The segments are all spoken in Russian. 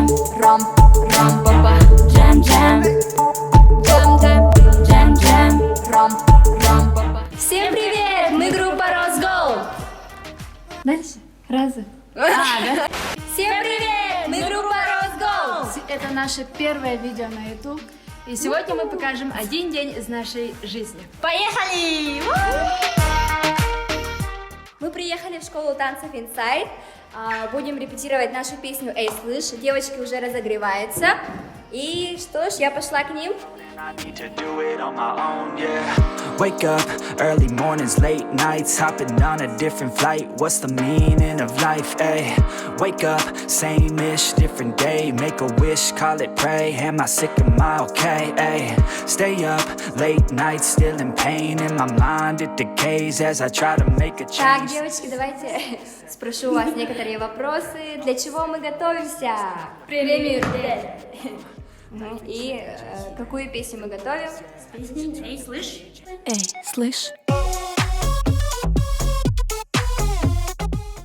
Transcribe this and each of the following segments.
Джем-джем, ром-папа. Джем-джем, джем-джем, джем-джем, ром-папа. Всем привет! Мы группа Росгол. Дальше. Раза. Да? Всем привет! Мы группа Росгол. Это наше первое видео на YouTube. И сегодня мы покажем один день из нашей жизни. Поехали! Мы приехали в школу танцев Inside. Будем репетировать нашу песню «Эй, слышь!». Девочки уже разогреваются. И что ж, я пошла к ним. Wake up, early mornings, late nights, hopping on a different flight. What's the meaning of life, ayy? Wake up, same-ish, different day. Make a wish, call it pray. Am I sick, am I okay, ayy? Stay up, late nights, still in pain. In my mind, it decays as I try to make a change. Так, девочки, давайте спрошу у вас некоторые вопросы. Для чего мы готовимся? Премьер. И какую песню мы готовим? Эй, слышь? Эй, слышь?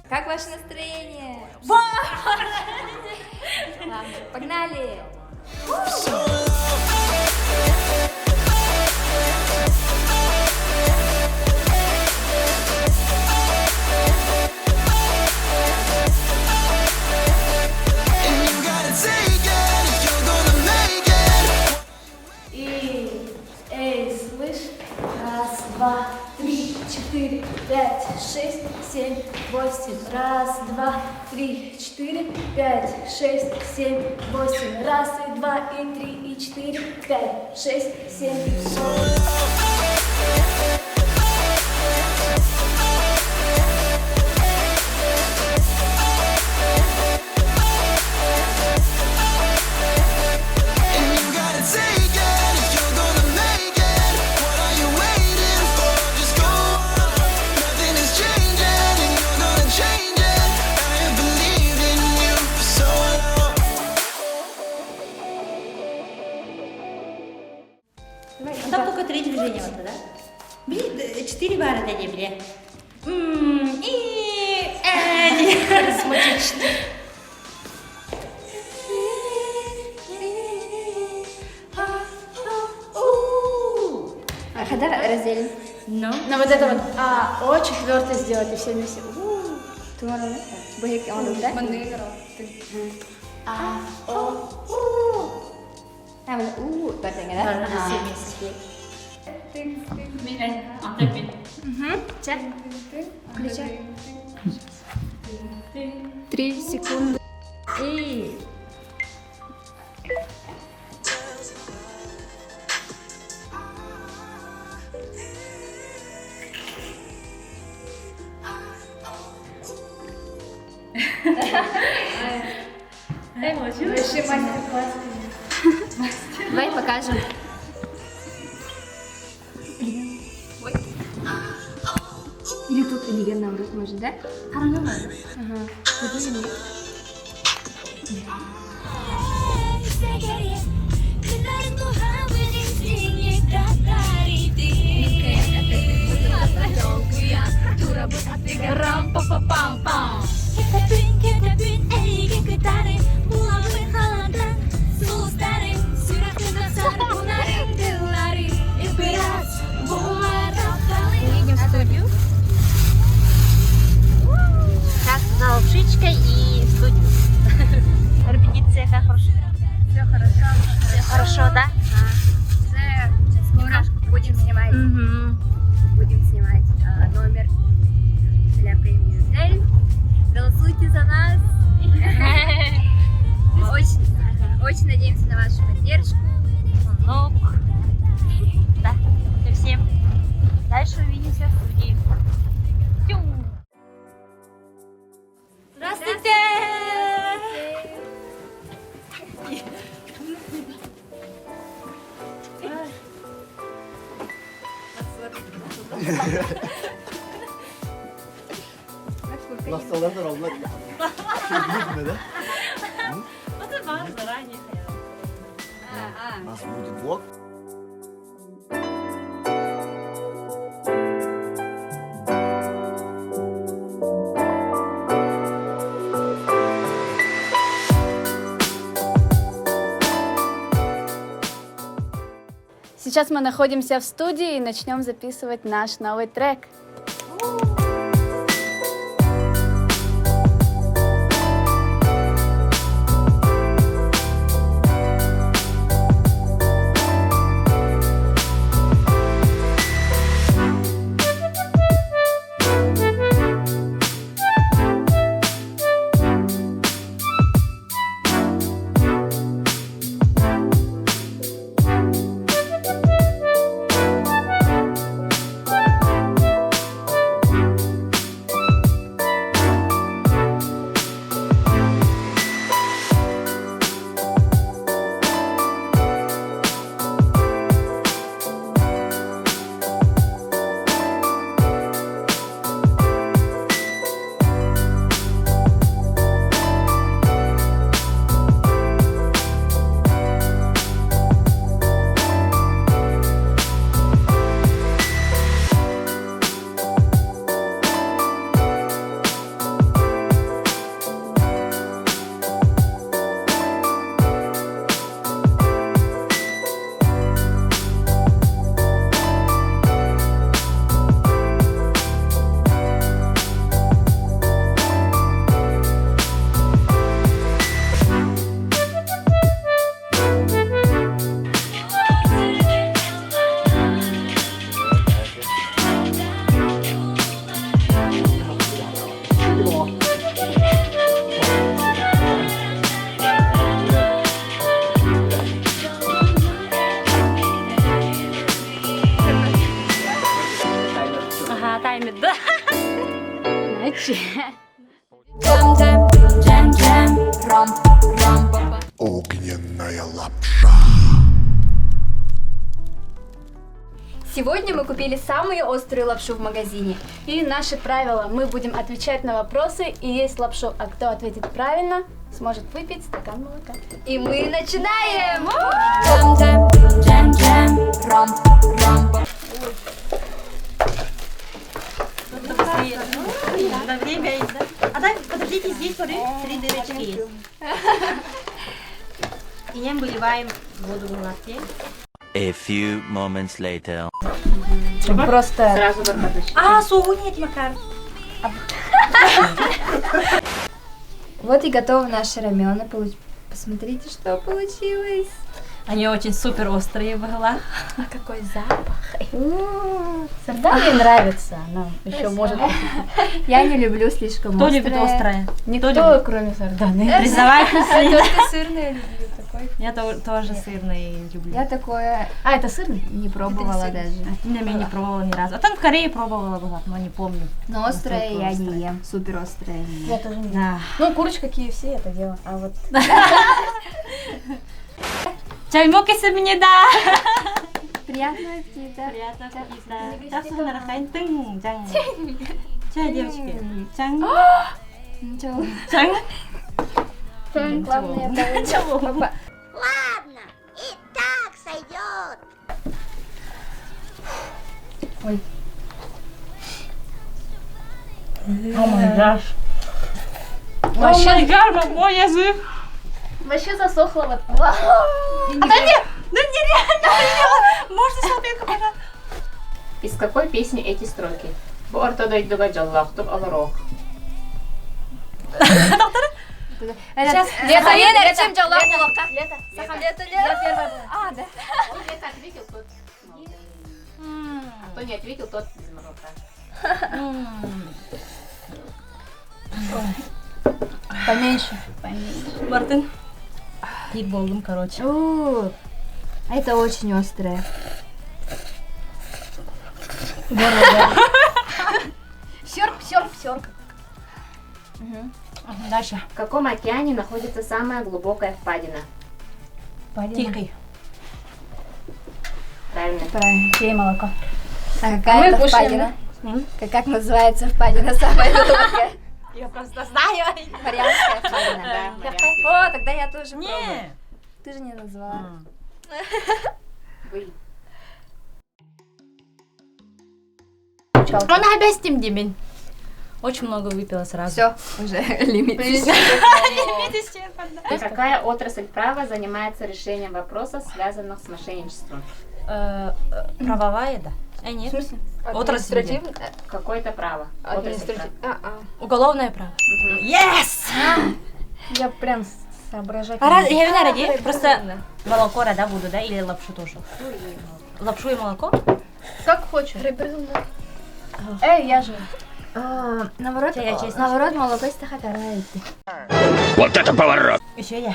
Как ваше настроение? Ладно, погнали! Эй, слышь? Раз, два, три, четыре, пять, шесть, семь, восемь. Раз, два, три, четыре, пять, шесть, семь, восемь. Раз, и два, и три, и четыре, пять, шесть, семь, восемь. Там только 3 движения вот, да? Блин, 4 бара для небля. Давай разделим. Ну? Но вот это вот О четвертый сделать и все вместе. Tomorrow, Бэйк, он да? Bertanya kan? Cek. Включай. 3 секунды. И... Вообще мастер-класс. Давай покажем. Или тут, или наоборот, может, да? Ага. Вот или нет? Сейчас сказала пшичка и студию. Репетиция как хорошо? Все хорошо. Все хорошо, да? Скоро будем снимать. Будем снимать номер для премии Дэй. Голосуйте за нас. Очень надеемся на вашу поддержку. Ну, да, и всем. Дальше увидимся в студии. Здравствуйте! Hastalardan aldılar. Gitme de. Это вам заранее. У нас будет влог. Сейчас мы находимся в студии и начнем записывать наш новый трек. Ага, таймер, да? Огненная лапша. Сегодня мы купили самую острую лапшу в магазине. И наши правила. Мы будем отвечать на вопросы и есть лапшу. А кто ответит правильно, сможет выпить стакан молока. И мы начинаем! Да, время есть, да? А так, подождите, здесь, смотри, 3 дырочки есть. И не выливаем воду в латте. A few moments later. Просто Сразу барбаточки. А, суху нет, Макар. Вот и готовы наши рамёна. Посмотрите, что получилось. Они очень супер острые было. а какой запах. Сарда мне нравится. Она еще может... Я не люблю слишком Кто острое. любит острое? Никто, любит? кроме Сарданы. Признавайтесь. Только сырное люблю такой. Я тоже сырный люблю. Я такое А, это сырный? не пробовала даже. Я не пробовала ни разу. А там в Корее пробовала была, но не помню. Но острое я Настолько не ем. Супер острое не Я ем. тоже не Да. Ну, курочка KFC это дело. А вот... Чай 먹겠습니다 мне да. Приятного аппетита. Приятно аппетита. Так что нарахань тынь, чай. Чай, девочки. Чай. Ничего. Чай. Главное, я получила. О май гаш. Вообще, мой язык. Вообще засохла вот. Да нереально. Можно салфетку, пожалуйста? Из какой песни эти строки? Bu ortada iddiga jallaxtır alarok. Сейчас. Лето, лето, чем джалах молока? Лето. Лето, лето. А, да. Кто ответил, тот молодец. А кто не ответил, тот из молока. Поменьше. Мартин. Hit болдым, короче. Это очень острое. Сёрк. Дальше. В каком океане находится самая глубокая впадина? Тихий. Правильно. Правильно. Пей молоко. А какая это впадина? Как называется впадина самая глубокая? Я просто знаю. Марианская впадина. Да, О, тогда я тоже пробую. Не. Ты же не назвала. Вы. Он опять с тем Димин. Очень много выпила сразу. Все, уже лимит. Какая отрасль права занимается решением вопросов, связанных с мошенничеством? Правовая, да? Нет. В смысле? Отрасль. Административное? Какое-то право. Административное. Уголовное право. Yes! Я прям соображать. А я вина ради, просто молоко да буду, да? Или лапшу тоже? Лапшу и молоко? Как хочешь. Эй, я же. Наоборот, Я честно. наоборот, молоко из тахатарайки. Еще я.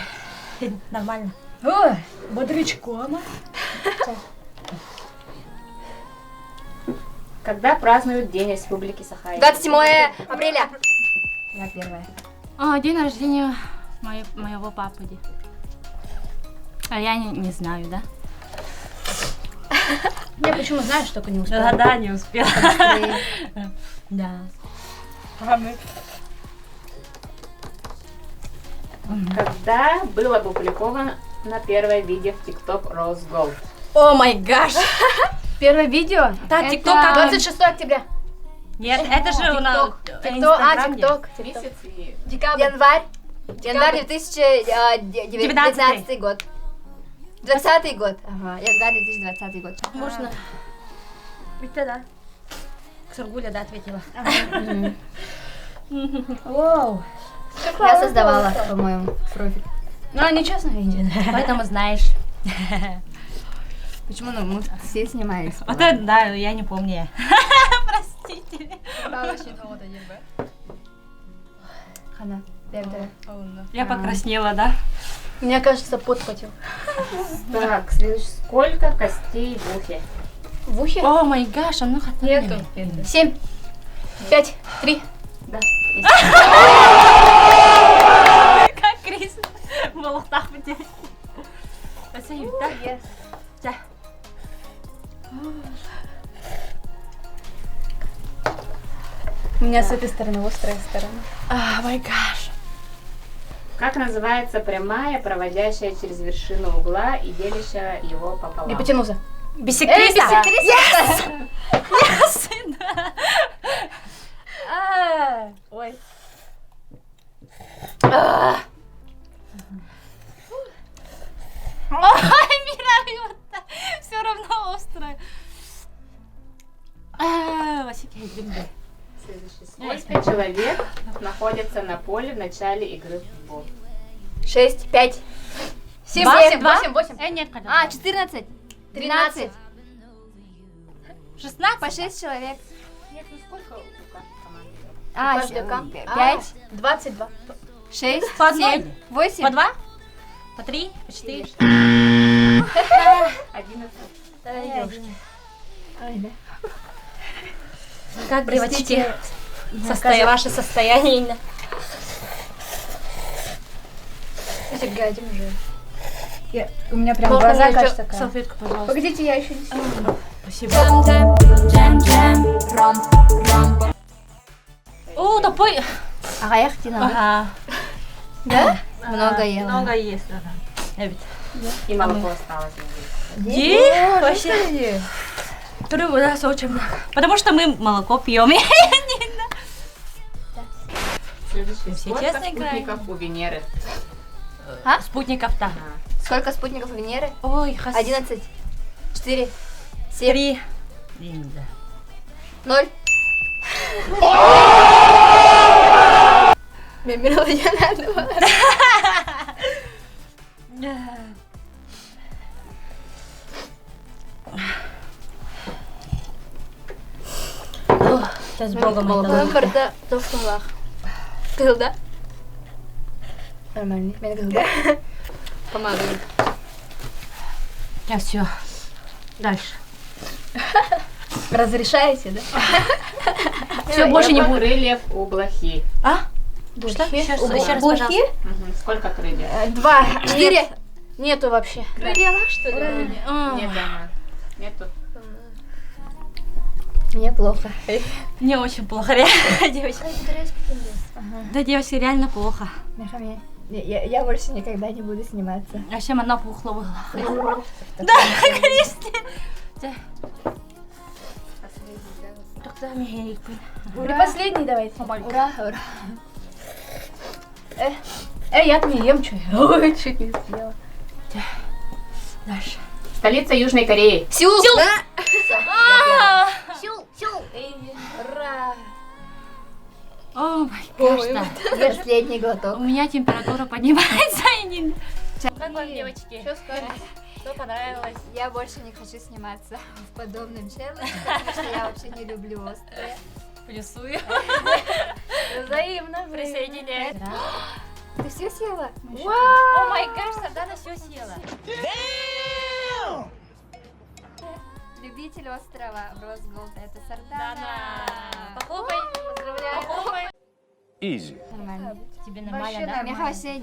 Нормально. Ой, бодрячком. Когда празднуют День Республики Саха? 27 апреля. Я первая. День рождения моего папы. А я не знаю, да? Я почему знаешь, только не успела. Да, не успела. Да. Когда было опубликовано первое видео в TikTok Rose Gold? О май гаш! Первое видео? Да, Это TikTok как... 26 октября. Нет, это же у нас... ТикТок. Месяц и... Декабрь. Январь 2019 год. 20 год. Ага, январь 2020 год. Можно. Это да. Сургуля, да, ответила. Воу. Я создавала, по-моему, профиль. Ну, нечестно видео. Поэтому знаешь. Почему? Ну, мы все снимались. Вот это, да, я не помню. Простите. Хана. Я покраснела, да? Мне кажется, пот потел. Так, следующий. Сколько костей в ухе? В ухе? О май гаш, а ну-ка. Нету. 7, 5, 3. Да. Как Крис в волохтах потерял. Спасибо, да? Да. У меня с этой стороны острая сторона. Май гаш. Как называется прямая, проводящая через вершину угла и делящая его пополам? Гипотенуза. Бисектриса. Ой. Ой, Мира, все равно острое. Васик, я люблю. Следующий. Сколько человек находится на поле в начале игры в футбол? 6, 5, 7, 8. Нет, А, 14, 13, 16? по 6 человек. Нет, ну сколько у команды? А, каждой команды. 5, 22. 6, По одной? 7, 8. По 2? По 3? По 4? 11. Как, девочки, Простите, ваше состояние? гадим уже. У меня прям глаза, кажется, такая. Салфетку, пожалуйста. Погодите, я еще не снимаю. Спасибо. О, да пой. Ага, я хотела. Ага. Да? Много ела. Много есть, ага. Evet. И молоко осталось. Где? Вообще. Трудно, да, очень много. Потому что мы молоко пьем. Следующий. Все Сколько честно играем. спутников у Венеры? Спутников-то. Сколько спутников у Венеры? Ой, 11, 4, 7, 3. 0. Мне мелодия надо. Сейчас с Богом Выборда тофталах. Кылда? Нормально. Мен кылда. Помогай. Я все. Дальше. Разрешаете, да? Все, больше не Сколько буду. крыльев у блохи? А? Что? Еще раз, пожалуйста. Мгм. Сколько крыльев? 2. 4. Нету вообще. Крылья, что ли? Нет, ага. Нету. Мне плохо. Мне очень плохо, реально, девочки. Да, девочки, реально плохо. Я больше никогда не буду сниматься. Вообще она пухла была. Да, Кристи. Или последний давайте. Ура, ура. Я-то не ем, что я. Ой, чуть не съела. Дальше. Столица Южной Кореи. Сеул! Ура! О май гаш, Последний глоток. у меня температура поднимается. Как вам, девочки? Что скажете? Что понравилось? Я больше не хочу сниматься в подобном челлендже, потому что я вообще не люблю острое. Плюсую. Взаимно. Присоединяюсь. Ты все съела? О май гаш, Сардана все съела. Любитель острова Росголд, это Сардана. Да-да. Похлопай. Поздравляю. Изи. Нормально. Тебе нормально, да? У меня вообще.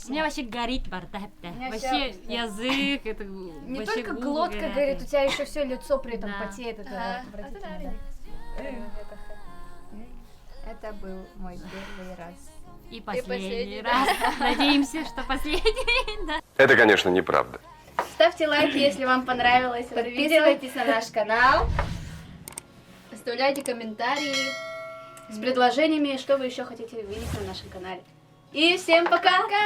У меня вообще горит бардак-то. Вообще язык, это Не вообще только губы глотка горят. горит, у тебя еще все лицо при этом Да. потеет. Это отвратительно. Это был мой первый раз. И последний последний, раз. Надеемся, что последний. Да. Это, конечно, неправда. Ставьте лайки, если вам понравилось это видео. Подписывайтесь на наш канал. Оставляйте комментарии с предложениями, что вы еще хотите видеть на нашем канале. И всем пока! Пока!